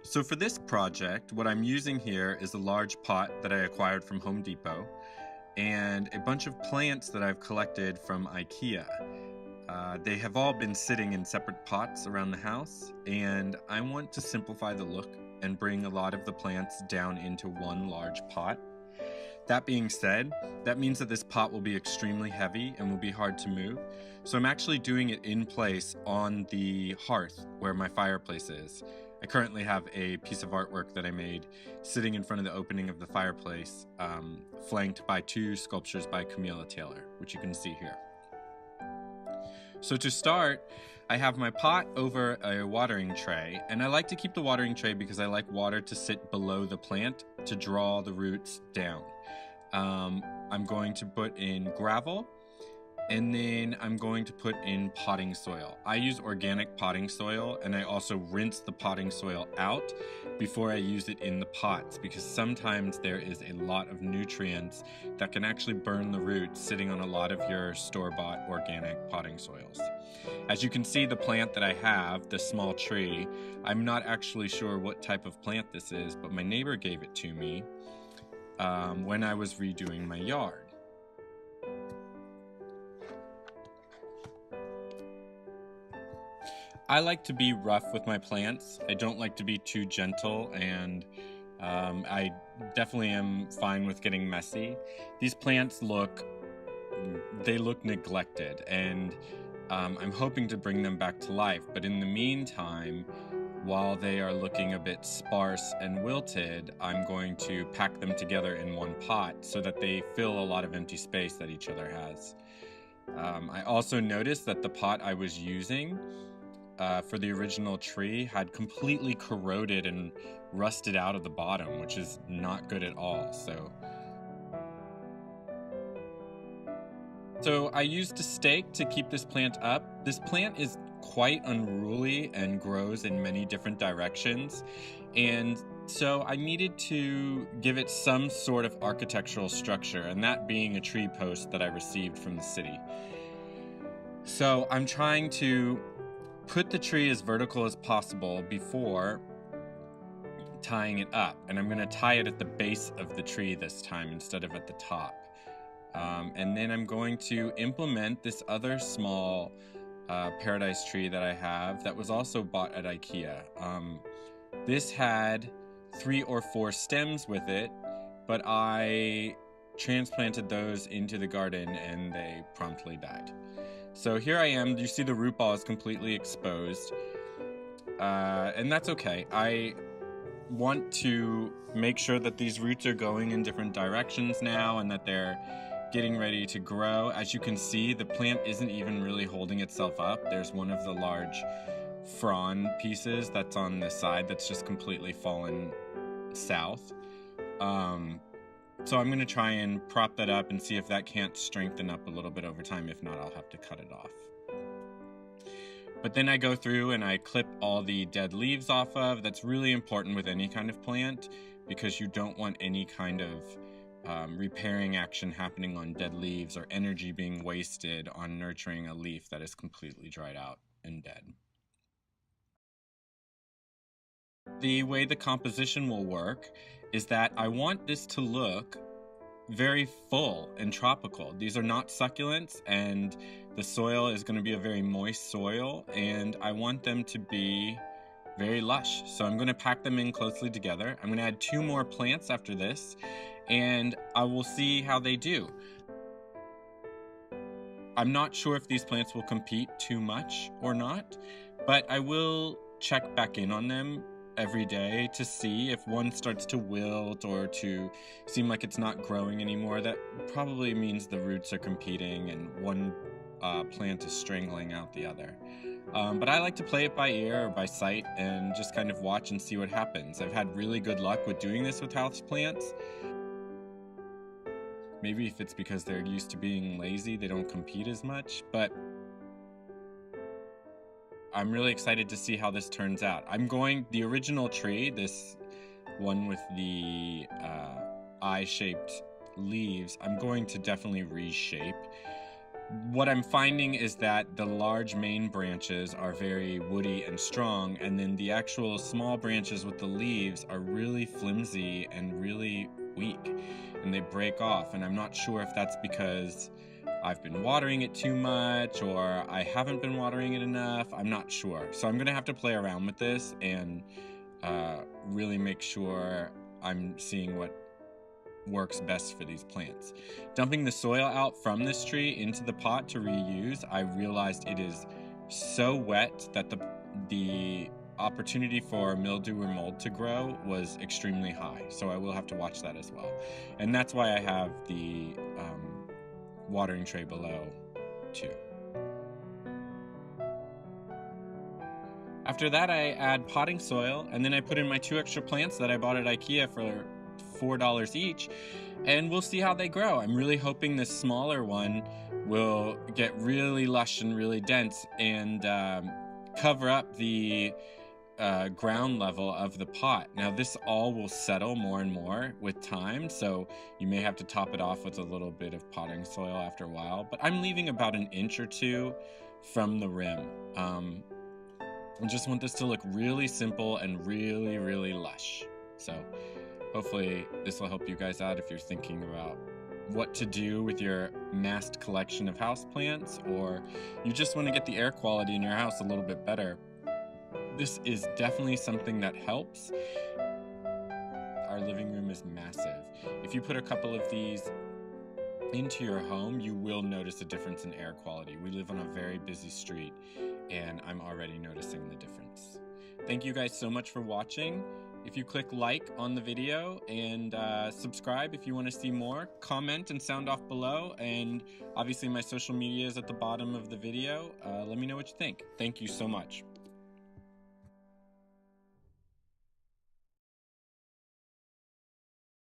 So for this project, what I'm using here is a large pot that I acquired from Home Depot and a bunch of plants that I've collected from IKEA. They have all been sitting in separate pots around the house, and I want to simplify the look and bring a lot of the plants down into one large pot. That being said, that means that this pot will be extremely heavy and will be hard to move. So I'm actually doing it in place on the hearth where my fireplace is. I currently have a piece of artwork that I made sitting in front of the opening of the fireplace, flanked by two sculptures by Camilla Taylor, which you can see here. So to start, I have my pot over a watering tray, and I like to keep the watering tray because I like water to sit below the plant to draw the roots down. I'm going to put in gravel, and then I'm going to put in potting soil. I use organic potting soil, and I also rinse the potting soil out before I use it in the pots, because sometimes there is a lot of nutrients that can actually burn the roots sitting on a lot of your store-bought organic potting soils. As you can see, the plant that I have, the small tree, I'm not actually sure what type of plant this is, but my neighbor gave it to me when I was redoing my yard. I like to be rough with my plants. I don't like to be too gentle, and I definitely am fine with getting messy. These plants look neglected, and I'm hoping to bring them back to life. But in the meantime, while they are looking a bit sparse and wilted, I'm going to pack them together in one pot so that they fill a lot of empty space that each other has. I also noticed that the pot I was using for the original tree had completely corroded and rusted out of the bottom, which is not good at all. So I used a stake to keep this plant up. This plant is quite unruly and grows in many different directions, and so I needed to give it some sort of architectural structure, and that being a tree post that I received from the city. So I'm trying to put the tree as vertical as possible before tying it up, and I'm going to tie it at the base of the tree this time instead of at the top. And then I'm going to implement this other small paradise tree that I have that was also bought at IKEA. This had 3 or 4 stems with it, but I transplanted those into the garden and they promptly died. So here I am. You see the root ball is completely exposed, and that's okay. I want to make sure that these roots are going in different directions now and that they're getting ready to grow. As you can see, the plant isn't even really holding itself up. There's one of the large frond pieces that's on the side that's just completely fallen south. So I'm going to try and prop that up and see if that can't strengthen up a little bit over time. If not, I'll have to cut it off. But then I go through and I clip all the dead leaves off of. That's really important with any kind of plant because you don't want any kind of repairing action happening on dead leaves or energy being wasted on nurturing a leaf that is completely dried out and dead. The way the composition will work is that I want this to look very full and tropical. These are not succulents, and the soil is going to be a very moist soil, and I want them to be very lush. So I'm going to pack them in closely together. I'm going to add 2 more plants after this, and I will see how they do. I'm not sure if these plants will compete too much or not, but I will check back in on them every day to see if one starts to wilt or to seem like it's not growing anymore. That probably means the roots are competing and one plant is strangling out the other. But I like to play it by ear or by sight and just kind of watch and see what happens. I've had really good luck with doing this with houseplants. Maybe if it's because they're used to being lazy, they don't compete as much, but I'm really excited to see how this turns out. The original tree, this one with the eye-shaped leaves, I'm going to definitely reshape What I'm finding is that the large main branches are very woody and strong, and then the actual small branches with the leaves are really flimsy and really weak, and they break off. And I'm not sure if that's because I've been watering it too much or I haven't been watering it enough. I'm not sure. So I'm gonna have to play around with this and really make sure I'm seeing what works best for these plants. Dumping the soil out from this tree into the pot to reuse, I realized it is so wet that the opportunity for mildew or mold to grow was extremely high. So I will have to watch that as well. And that's why I have the watering tray below too. After that, I add potting soil, and then I put in my 2 extra plants that I bought at IKEA for $4 each, and we'll see how they grow. I'm really hoping this smaller one will get really lush and really dense and cover up the ground level of the pot. Now this all will settle more and more with time, so you may have to top it off with a little bit of potting soil after a while, but I'm leaving about an inch or two from the rim. I just want this to look really simple and really, really lush. So hopefully this will help you guys out if you're thinking about what to do with your massed collection of houseplants, or you just want to get the air quality in your house a little bit better. This is definitely something that helps. Our living room is massive. If you put a couple of these into your home, you will notice a difference in air quality. We live on a very busy street, and I'm already noticing the difference. Thank you guys so much for watching. If you click like on the video and subscribe if you want to see more, comment and sound off below, and obviously my social media is at the bottom of the video. Let me know what you think. Thank you so much.